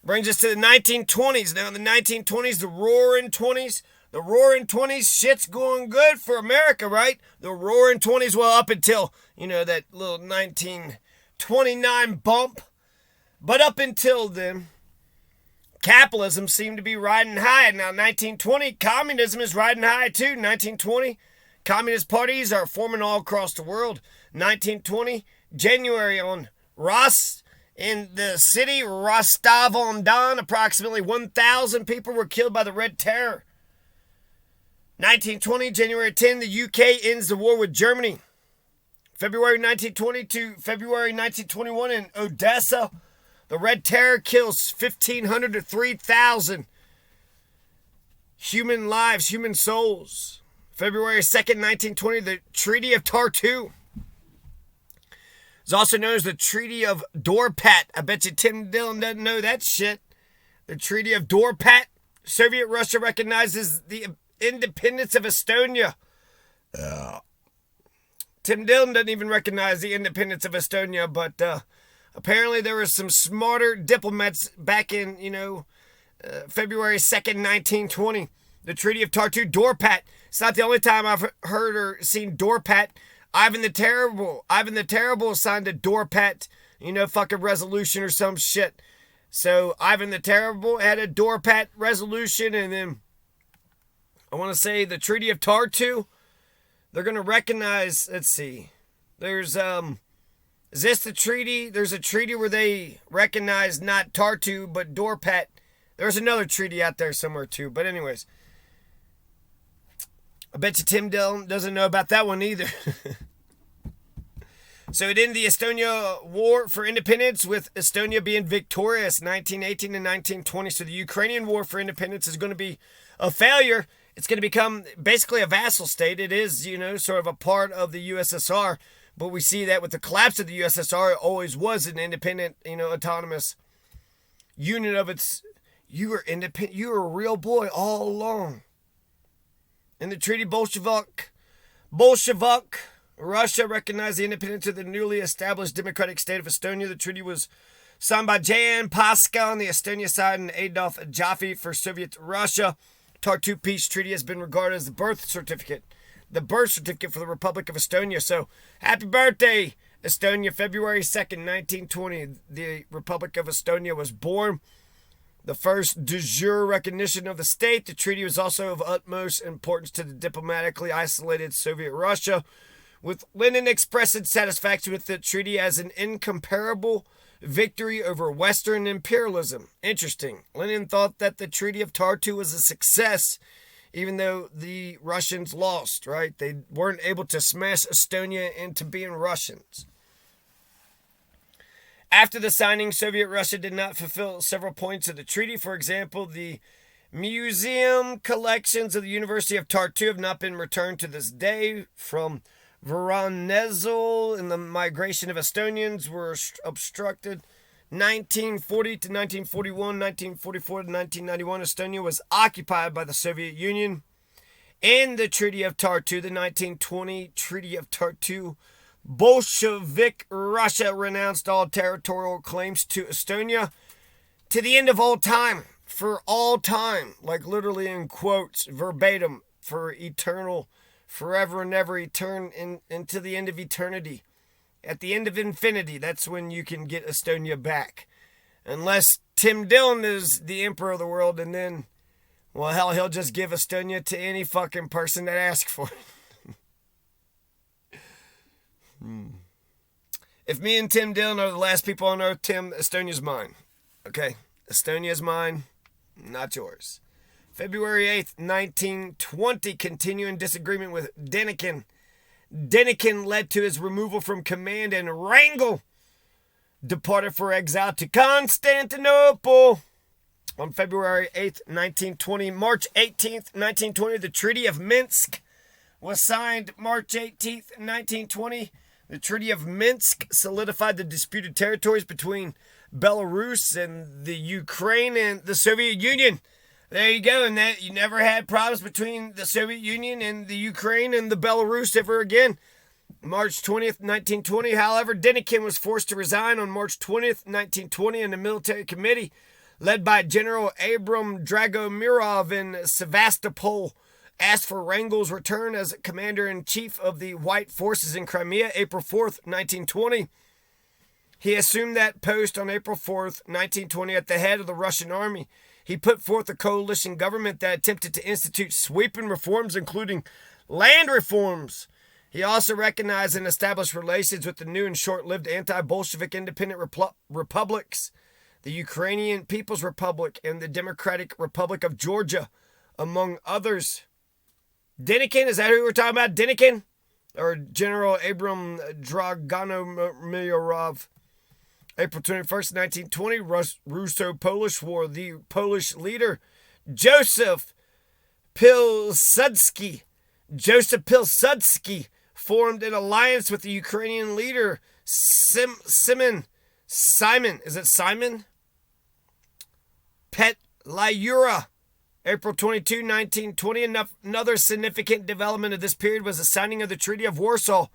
Brings us to the 1920s. Now, in the 1920s, the Roaring 20s. The Roaring 20s, shit's going good for America, right? The Roaring 20s, well, up until, that little 1929 bump. But up until then, capitalism seemed to be riding high. Now, 1920, communism is riding high too. 1920, communist parties are forming all across the world. 1920, January on in the city Rostov-on-Don, approximately 1,000 people were killed by the Red Terror. 1920, January 10, the UK ends the war with Germany. February 1920 to February 1921 in Odessa, the Red Terror kills 1,500 to 3,000 human lives, human souls. February 2nd, 1920, the Treaty of Tartu. It's also known as the Treaty of Dorpat. I bet you Tim Dillon doesn't know that shit. The Treaty of Dorpat. Soviet Russia recognizes the independence of Estonia. Tim Dillon doesn't even recognize the independence of Estonia, but apparently there were some smarter diplomats back in, February 2nd, 1920. The Treaty of Tartu, Dorpat. It's not the only time I've heard or seen Dorpat. Ivan the Terrible signed a Dorpat, fucking resolution or some shit. So Ivan the Terrible had a Dorpat resolution, and then I want to say the Treaty of Tartu, they're going to recognize, let's see, there's, is this the treaty? There's a treaty where they recognize not Tartu, but Dorpat. There's another treaty out there somewhere too, but anyways. I bet you Tim Dillon doesn't know about that one either. So it ended the Estonia War for Independence, with Estonia being victorious 1918 and 1920. So the Ukrainian War for Independence is going to be a failure. It's going to become basically a vassal state. It is, sort of a part of the USSR. But we see that with the collapse of the USSR, it always was an independent, autonomous unit of its. You were independent. You were a real boy all along. In the treaty, Bolshevik Russia recognized the independence of the newly established democratic state of Estonia. The treaty was signed by Jan Paska on the Estonia side and Adolf Jaffe for Soviet Russia. Tartu Peace Treaty has been regarded as the birth certificate for the Republic of Estonia. So, happy birthday, Estonia. February 2nd, 1920, the Republic of Estonia was born. The first de jure recognition of the state. The treaty was also of utmost importance to the diplomatically isolated Soviet Russia, with Lenin expressing satisfaction with the treaty as an incomparable victory over Western imperialism. Interesting. Lenin thought that the Treaty of Tartu was a success, even though the Russians lost, right? They weren't able to smash Estonia into being Russians. After the signing, Soviet Russia did not fulfill several points of the treaty. For example, the museum collections of the University of Tartu have not been returned to this day from Voronezh, and the migration of Estonians were obstructed. 1940 to 1941, 1944 to 1991, Estonia was occupied by the Soviet Union. In the Treaty of Tartu, the 1920 Treaty of Tartu, Bolshevik Russia renounced all territorial claims to Estonia to the end of all time, for all time, like literally in quotes, verbatim, for eternal, forever and ever, into the end of eternity. At the end of infinity, that's when you can get Estonia back. Unless Tim Dillon is the emperor of the world, and then, well, hell, he'll just give Estonia to any fucking person that asks for it. If me and Tim Dillon are the last people on earth, Tim, Estonia's mine. Okay? Estonia's mine, not yours. February 8th, 1920, continuing disagreement with Denikin. Denikin led to his removal from command, and Wrangel departed for exile to Constantinople. On February 8th, 1920, March 18th, 1920, the Treaty of Minsk was signed. March 18th, 1920, the Treaty of Minsk solidified the disputed territories between Belarus and the Ukraine and the Soviet Union. There you go, and that you never had problems between the Soviet Union and the Ukraine and the Belarus ever again. March 20th, 1920, however, Denikin was forced to resign on March 20th, 1920, and the military committee led by General Abram Dragomirov in Sevastopol, asked for Wrangel's return as commander-in-chief of the White Forces in Crimea, April 4th, 1920. He assumed that post on April 4th, 1920, at the head of the Russian army. He put forth a coalition government that attempted to institute sweeping reforms, including land reforms. He also recognized and established relations with the new and short-lived anti-Bolshevik independent republics, the Ukrainian People's Republic and the Democratic Republic of Georgia, among others. Denikin, is that who we're talking about? Denikin? Or General Abram Dragomirov? April 21st, 1920, Russo-Polish War. The Polish leader, Joseph Pilsudski, formed an alliance with the Ukrainian leader, Simon, is it Simon? Petliura. April 22, 1920, another significant development of this period was the signing of the Treaty of Warsaw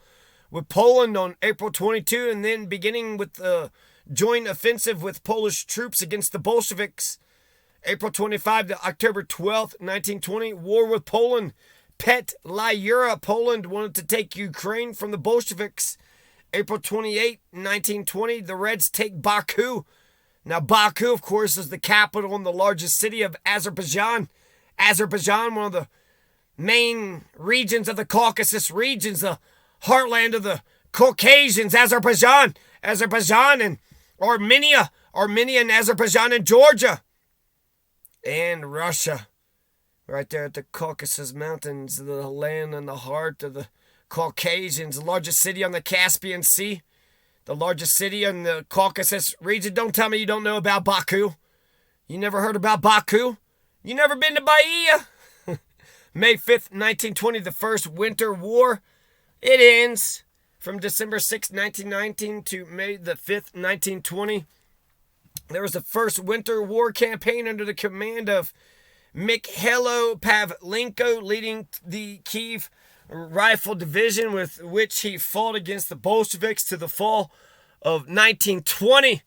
with Poland on April 22, and then beginning with the joint offensive with Polish troops against the Bolsheviks. April 25 to October 12, 1920, war with Poland. Petliura, Poland wanted to take Ukraine from the Bolsheviks. April 28, 1920, the Reds take Baku. Now, Baku, of course, is the capital and the largest city of Azerbaijan. Azerbaijan, one of the main regions of the Caucasus regions, the heartland of the Caucasians, Azerbaijan and Armenia and Azerbaijan and Georgia. And Russia, right there at the Caucasus Mountains, the land and the heart of the Caucasians, the largest city on the Caspian Sea, the largest city in the Caucasus region. Don't tell me you don't know about Baku. You never heard about Baku? You never been to Bahia? May 5th, 1920, the First Winter War. It ends from December 6, 1919 to May the 5th, 1920. There was the First Winter War campaign under the command of Mikhailo Pavlenko, leading the Kiev Rifle Division, with which he fought against the Bolsheviks to the fall of 1920.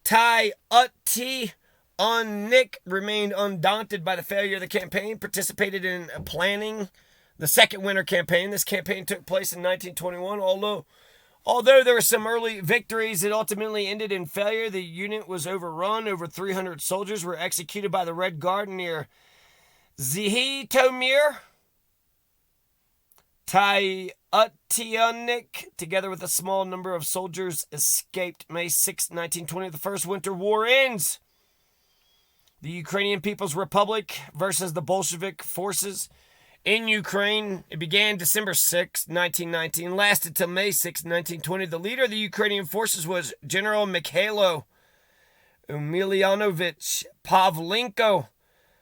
Tai Uti-Unik remained undaunted by the failure of the campaign, participated in planning the Second Winter Campaign. This campaign took place in 1921, although there were some early victories, it ultimately ended in failure. The unit was overrun. Over 300 soldiers were executed by the Red Guard near Zhytomyr. Tai Uti-Unik, together with a small number of soldiers, escaped. May 6, 1920, the First Winter War ends. The Ukrainian People's Republic versus the Bolshevik forces in Ukraine. It began December 6, 1919, lasted till May 6, 1920. The leader of the Ukrainian forces was General Mikhailo Emelianovich Pavlenko.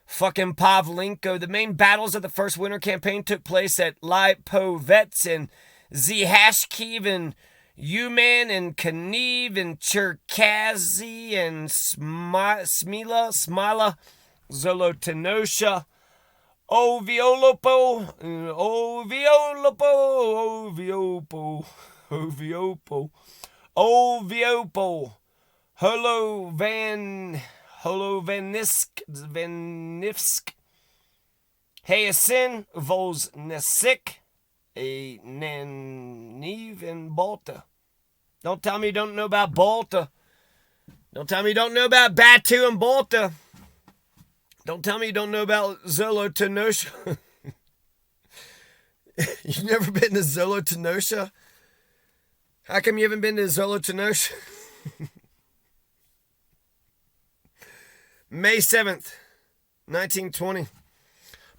Fucking Pavlenko. The main battles of the First Winter Campaign took place at Lipovets and Zhashkiv and Uman and Kaniv and Cherkazy and Smila, Zolotonosha, Oviopol, Holovanivsk, Hayasin, Volsnesik, Naniv, and Balta. Don't tell me you don't know about Balta. Don't tell me you don't know about Batu and Balta. Don't tell me you don't know about Zolotonosha. You've never been to Zolotonosha? How come you haven't been to Zolotonosha? May 7th, 1920.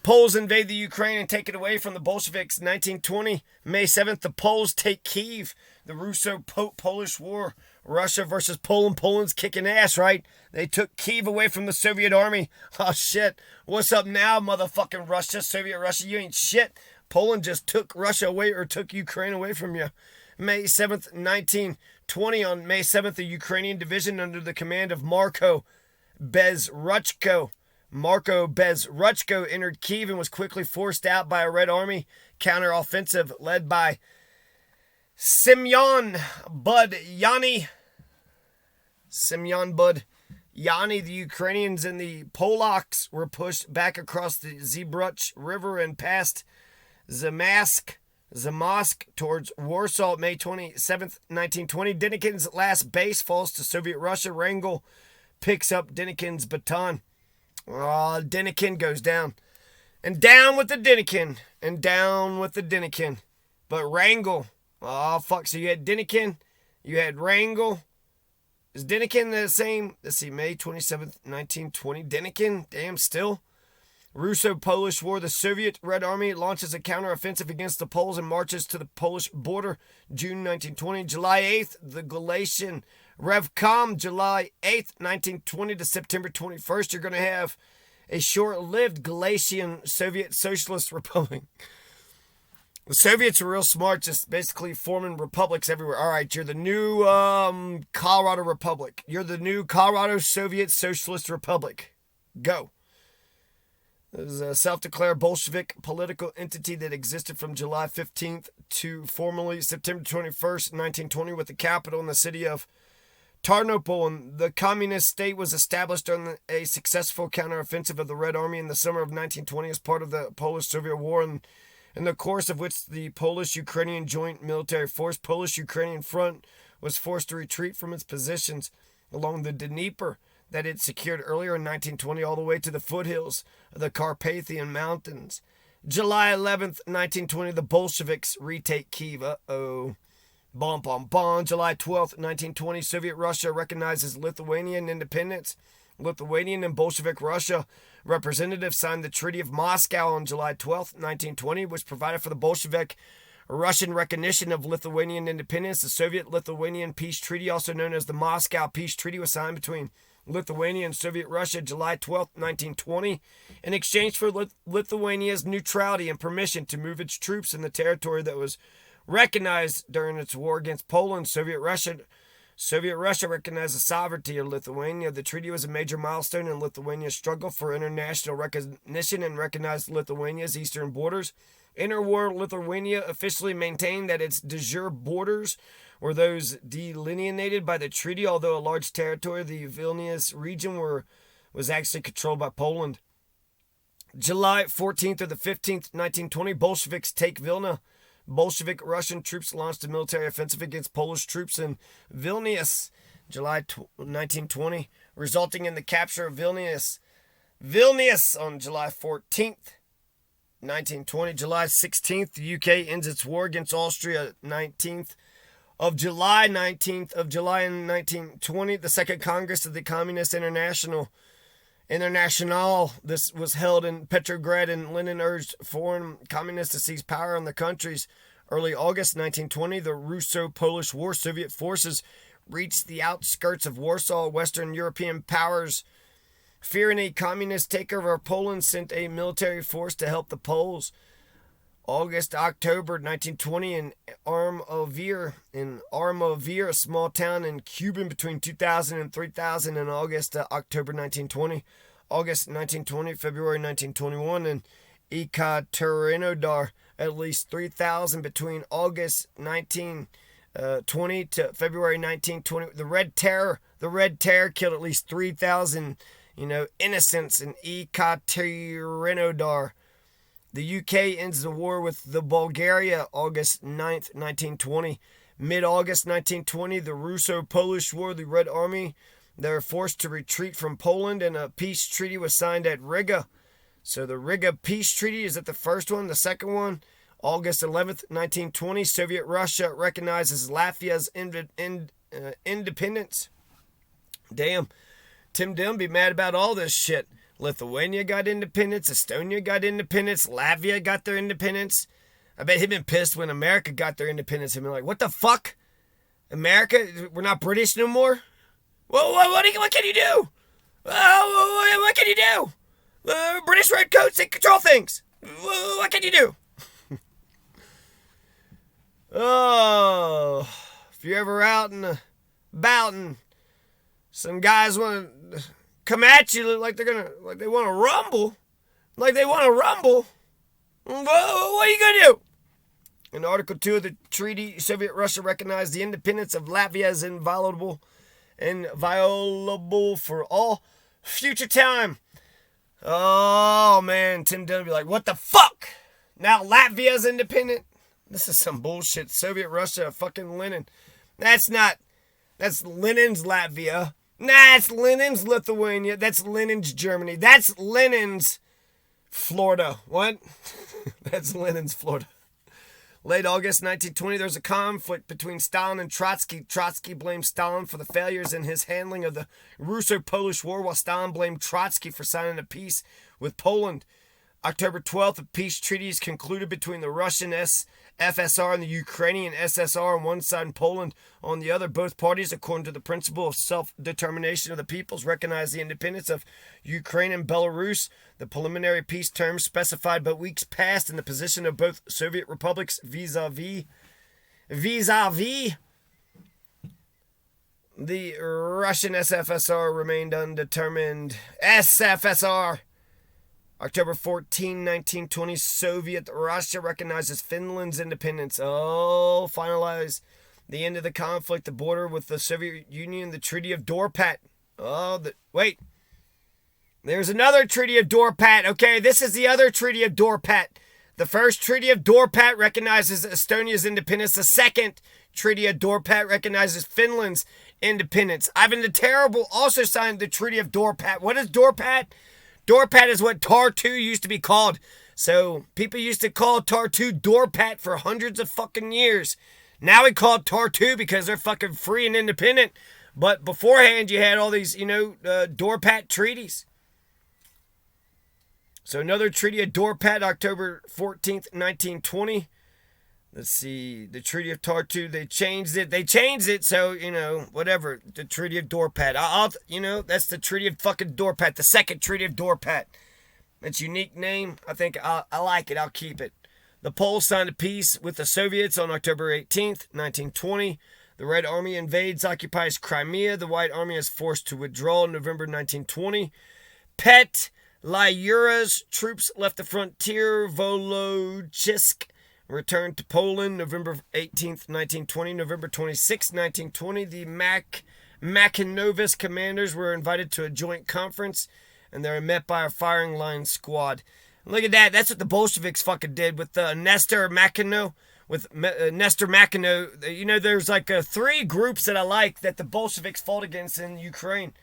Poles invade the Ukraine and take it away from the Bolsheviks. 1920, May 7th, the Poles take Kiev. The Russo-Polish War. Russia versus Poland. Poland's kicking ass, right? They took Kiev away from the Soviet army. Oh, shit. What's up now, motherfucking Russia? Soviet Russia, you ain't shit. Poland just took Russia away, or took Ukraine away from you. May 7th, 1920. On May 7th, the Ukrainian division under the command of Marko Bezruchko entered Kiev and was quickly forced out by a Red Army counteroffensive led by Semyon Budyani Yani, the Ukrainians and the Polacks were pushed back across the Zbruch River and past Zamask towards Warsaw, May 27th, 1920. Denikin's last base falls to Soviet Russia. Wrangel picks up Denikin's baton. Denikin goes down. And down with the Denikin. And down with the Denikin. But Wrangel, so you had Denikin, you had Wrangel. Is Denikin the same? Let's see, May 27th, 1920. Denikin, damn, still. Russo-Polish War. The Soviet Red Army launches a counteroffensive against the Poles and marches to the Polish border, June 1920. July 8th, the Galician Revcom, July 8th, 1920 to September 21st. You're going to have a short-lived Galician Soviet Socialist Republic. The Soviets were real smart, just basically forming republics everywhere. All right, you're the new Colorado Republic. You're the new Colorado Soviet Socialist Republic. Go. This is a self-declared Bolshevik political entity that existed from July 15th to formally September 21st, 1920, with the capital in the city of Tarnopol. And the communist state was established during a successful counteroffensive of the Red Army in the summer of 1920 as part of the Polish-Soviet War, and in the course of which the Polish-Ukrainian Joint Military Force, Polish-Ukrainian Front, was forced to retreat from its positions along the Dnieper that it secured earlier in 1920 all the way to the foothills of the Carpathian Mountains. July 11th, 1920, the Bolsheviks retake Kiev. Bom, bom, bom. July 12th, 1920, Soviet Russia recognizes Lithuanian independence. Lithuanian and Bolshevik Russia representatives signed the Treaty of Moscow on July 12th, 1920, which provided for the Bolshevik Russian recognition of Lithuanian independence. The Soviet-Lithuanian Peace Treaty, also known as the Moscow Peace Treaty, was signed between Lithuania and Soviet Russia July 12th, 1920, in exchange for Lithuania's neutrality and permission to move its troops in the territory that was recognized during its war against Poland. Soviet Russia recognized the sovereignty of Lithuania. The treaty was a major milestone in Lithuania's struggle for international recognition and recognized Lithuania's eastern borders. Interwar Lithuania officially maintained that its de jure borders were those delineated by the treaty, although a large territory of the Vilnius region was actually controlled by Poland. July 14th or the 15th, 1920, Bolsheviks take Vilna. Bolshevik Russian troops launched a military offensive against Polish troops in Vilnius, July 1920, resulting in the capture of Vilnius on July 14th, 1920. July 16th, the UK ends its war against Austria. 19th of July in 1920, the Second Congress of the Communist International, this was held in Petrograd, and Lenin urged foreign communists to seize power in the countries. Early August 1920, the Russo-Polish War, Soviet forces reached the outskirts of Warsaw. Western European powers, fearing a communist takeover of Poland, sent a military force to help the Poles. October 1920, in Armavir, a small town in Cuban between 2,000 and 3,000 in October 1920. August 1920, February 1921, in Ekaterinodar, at least 3,000 between August 1920 to February 1920. The Red Terror killed at least 3,000, innocents in Ekaterinodar. The UK ends the war with the Bulgaria, August 9th, 1920. Mid-August 1920, the Russo-Polish War, the Red Army, they were forced to retreat from Poland, and a peace treaty was signed at Riga. So the Riga Peace Treaty, is that the first one? The second one, August 11th, 1920, Soviet Russia recognizes Latvia's independence. Damn, Tim Dillon be mad about all this shit. Lithuania got independence, Estonia got independence, Latvia got their independence. I bet he'd been pissed when America got their independence. He'd been like, what the fuck? America? We're not British no more? Well, what can you do? What can you do? British redcoats, they control things. What can you do? Oh, if you're ever out and about and some guys want to come at you like they want to rumble. What are you going to do? In Article 2 of the treaty, Soviet Russia recognized the independence of Latvia as inviolable inviolable for all future time. Oh man, Tim Dillon be like, what the fuck? Now Latvia's independent? This is some bullshit. Soviet Russia, fucking Lenin. That's Lenin's Latvia. Nah, it's Lenin's Lithuania. That's Lenin's Germany. That's Lenin's Florida. What? That's Lenin's Florida. Late August 1920, there was a conflict between Stalin and Trotsky. Trotsky blamed Stalin for the failures in his handling of the Russo-Polish War, while Stalin blamed Trotsky for signing a peace with Poland. October 12th, a peace treaty is concluded between the Russian FSR and the Ukrainian SSR on one side and Poland on the other. Both parties, according to the principle of self-determination of the peoples, recognize the independence of Ukraine and Belarus. The preliminary peace terms specified but weeks passed in the position of both Soviet republics vis-a-vis the Russian SFSR remained undetermined. SFSR. October 14, 1920, Soviet Russia recognizes Finland's independence. Oh, finalize the end of the conflict, the border with the Soviet Union, the Treaty of Dorpat. Wait. There's another Treaty of Dorpat. Okay, this is the other Treaty of Dorpat. The first Treaty of Dorpat recognizes Estonia's independence. The second Treaty of Dorpat recognizes Finland's independence. Ivan the Terrible also signed the Treaty of Dorpat. What is Dorpat? Dorpat is what Tartu used to be called. So people used to call Tartu Dorpat for hundreds of fucking years. Now we call it Tartu because they're fucking free and independent. But beforehand you had all these, Dorpat treaties. So another Treaty of Dorpat, October 14th, 1920. Let's see, the Treaty of Tartu, they changed it, so, whatever, the Treaty of Dorpat. That's the Treaty of fucking Dorpat, the second Treaty of Dorpat. It's a unique name. I think I like it, I'll keep it. The Poles signed a peace with the Soviets on October 18th, 1920. The Red Army invades, occupies Crimea. The White Army is forced to withdraw in November 1920. Petliura's troops left the frontier. Wolochisk returned to Poland November 18th, 1920. November 26th, 1920, the Makinovist commanders were invited to a joint conference, and they were met by a firing line squad. And look at that. That's what the Bolsheviks fucking did with Nestor Makhno. There's like three groups that I like that the Bolsheviks fought against in Ukraine.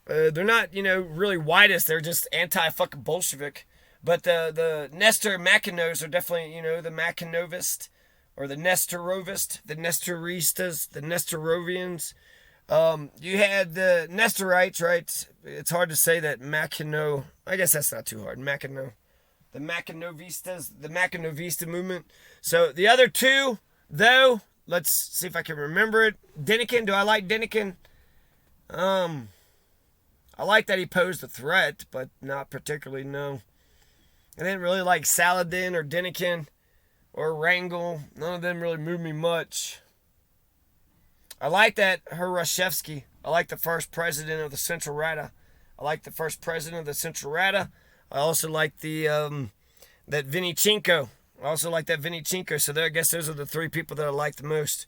They're not, really whitest. They're just anti-fucking Bolshevik. But the Nestor Makinos are definitely, the Makinovist or the Nestorovist, the Nestoristas, the Nestorovians. You had the Nestorites, right? It's hard to say that Makino. I guess that's not too hard. Makino. The Makinovistas, the Makinovista movement. So the other two, though, let's see if I can remember it. Denikin, do I like Denikin? I like that he posed a threat, but not particularly, no. I didn't really like Saladin or Denikin or Wrangel. None of them really moved me much. I like that Hrushevsky. I like the first president of the Central Rada. I also like the that Vinichenko. So there, I guess those are the three people that I like the most.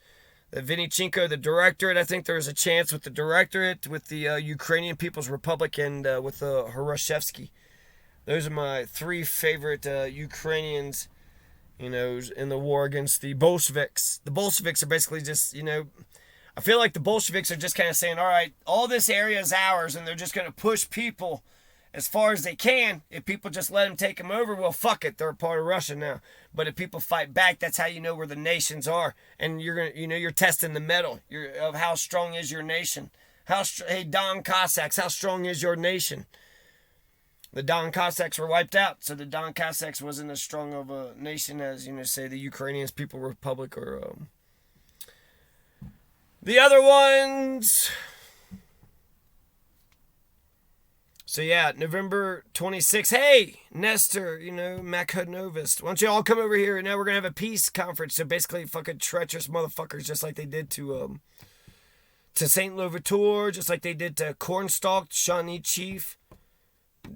The Vinichenko, the directorate. I think there was a chance with the directorate, with the Ukrainian People's Republic, and with Hrushevsky. Those are my three favorite Ukrainians, in the war against the Bolsheviks. The Bolsheviks are basically just, I feel like the Bolsheviks are just kind of saying, all right, all this area is ours, and they're just going to push people as far as they can. If people just let them take them over, well, fuck it, they're a part of Russia now. But if people fight back, that's how you know where the nations are, and you're gonna, you're testing the mettle of how strong is your nation. Hey, Don Cossacks, how strong is your nation? The Don Cossacks were wiped out, so the Don Cossacks wasn't as strong of a nation as, say, the Ukrainian People's Republic or the other ones. So, yeah, November 26th. Hey, Nestor, Makhonovist. Why don't you all come over here, and now we're going to have a peace conference. So, basically, fucking treacherous motherfuckers, just like they did to St. Lovator, just like they did to Cornstalk, Shawnee Chief.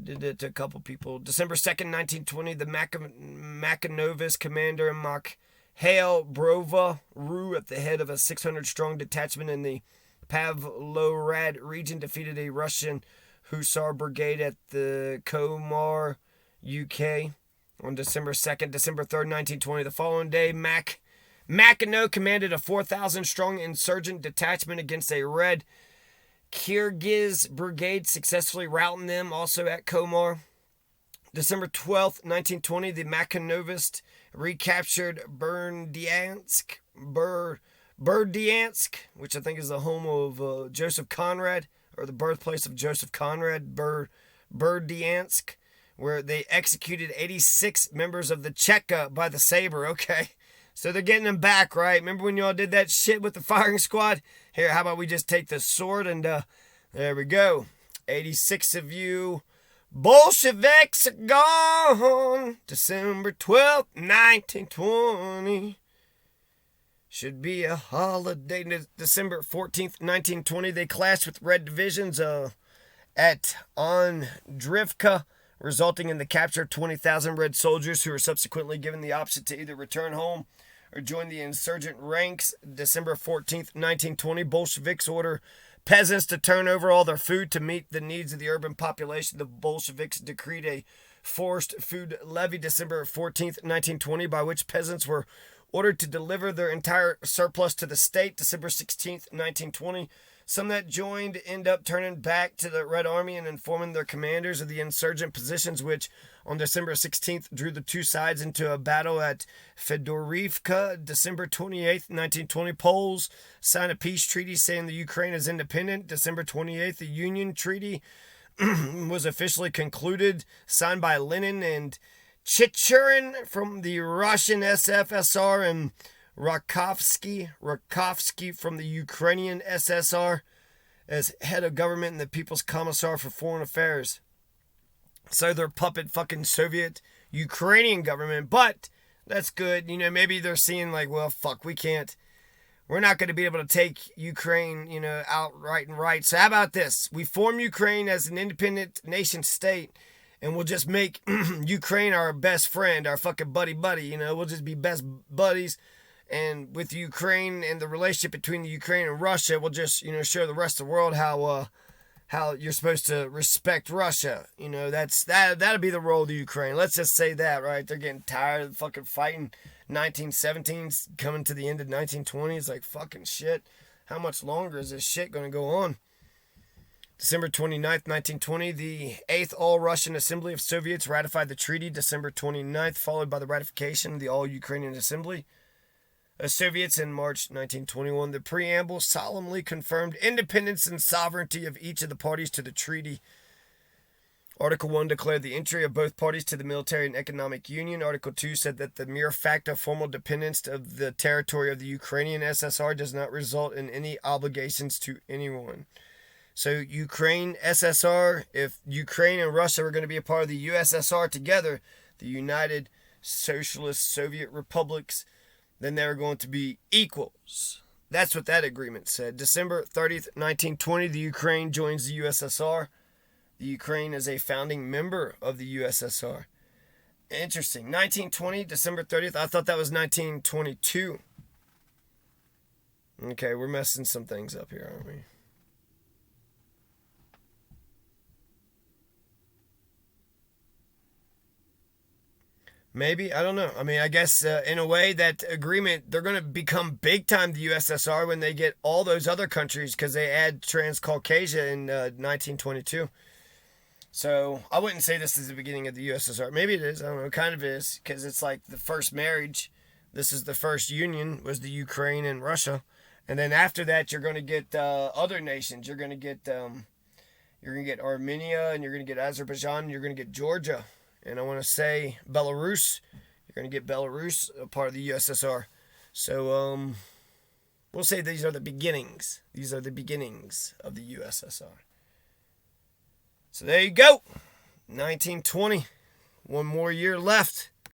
Did it to a couple people. December 2nd, 1920, the Makhonovist commander Mikhail Brova Rue at the head of a 600-strong detachment in the Pavlograd region defeated a Russian Hussar brigade at the Komar, UK on December 2nd. December 3rd, 1920. The following day, Makhno commanded a 4,000-strong insurgent detachment against a Red Kyrgyz brigade, successfully routing them also at Komar. December 12th, 1920, the Makhnovists recaptured Berdyansk, which I think is the home of Joseph Conrad, or the birthplace of Joseph Conrad, Berdyansk, where they executed 86 members of the Cheka by the saber. Okay, so they're getting them back, right? Remember when y'all did that shit with the firing squad? Here, how about we just take the sword and there we go. 86 of you Bolsheviks are gone. December 12th, 1920. Should be a holiday. December 14th, 1920, they clashed with Red divisions at Andrivka, resulting in the capture of 20,000 Red soldiers who were subsequently given the option to either return home or join the insurgent ranks. December 14th, 1920, Bolsheviks order peasants to turn over all their food to meet the needs of the urban population. The Bolsheviks decreed a forced food levy December 14th, 1920, by which peasants were ordered to deliver their entire surplus to the state. December 16th, 1920. Some that joined end up turning back to the Red Army and informing their commanders of the insurgent positions, which on December 16th drew the two sides into a battle at Fedorivka. December 28th, 1920, Poles signed a peace treaty saying the Ukraine is independent. December 28th, the Union Treaty was officially concluded, signed by Lenin and Treachery from the Russian SFSR and Rakovsky from the Ukrainian SSR as head of government and the People's Commissar for Foreign Affairs. So they're puppet fucking Soviet Ukrainian government, but that's good. You know, maybe they're seeing like, well, fuck, we're not going to be able to take Ukraine, outright and right. So how about this? We form Ukraine as an independent nation state, and we'll just make Ukraine our best friend, our fucking buddy. We'll just be best buddies. And with Ukraine and the relationship between the Ukraine and Russia, we'll just, show the rest of the world how you're supposed to respect Russia. That'll be the role of the Ukraine. Let's just say that, right? They're getting tired of fucking fighting 1917s coming to the end of 1920s. Like, fucking shit. How much longer is this shit going to go on? December 29th, 1920, the 8th All-Russian Assembly of Soviets ratified the treaty. December 29th, followed by the ratification of the All-Ukrainian Assembly of Soviets in March 1921. The preamble solemnly confirmed independence and sovereignty of each of the parties to the treaty. Article 1 declared the entry of both parties to the military and economic union. Article 2 said that the mere fact of formal dependence of the territory of the Ukrainian SSR does not result in any obligations to anyone. So Ukraine, SSR, if Ukraine and Russia were going to be a part of the USSR together, the United Socialist Soviet Republics, then they were going to be equals. That's what that agreement said. December 30th, 1920, the Ukraine joins the USSR. The Ukraine is a founding member of the USSR. Interesting. 1920, December 30th. I thought that was 1922. Okay, we're messing some things up here, aren't we? Maybe, I don't know. I mean, I guess in a way that agreement, they're going to become big time the USSR when they get all those other countries because they add Transcaucasia in 1922. So I wouldn't say this is the beginning of the USSR. Maybe it is. I don't know. It kind of is because it's like the first marriage. This is the first union was the Ukraine and Russia. And then after that, you're going to get other nations. You're going to get Armenia and you're going to get Azerbaijan and you're going to get Georgia. And I want to say Belarus. You're going to get Belarus, a part of the USSR. So we'll say these are the beginnings. These are the beginnings of the USSR. So there you go. 1920. One more year left.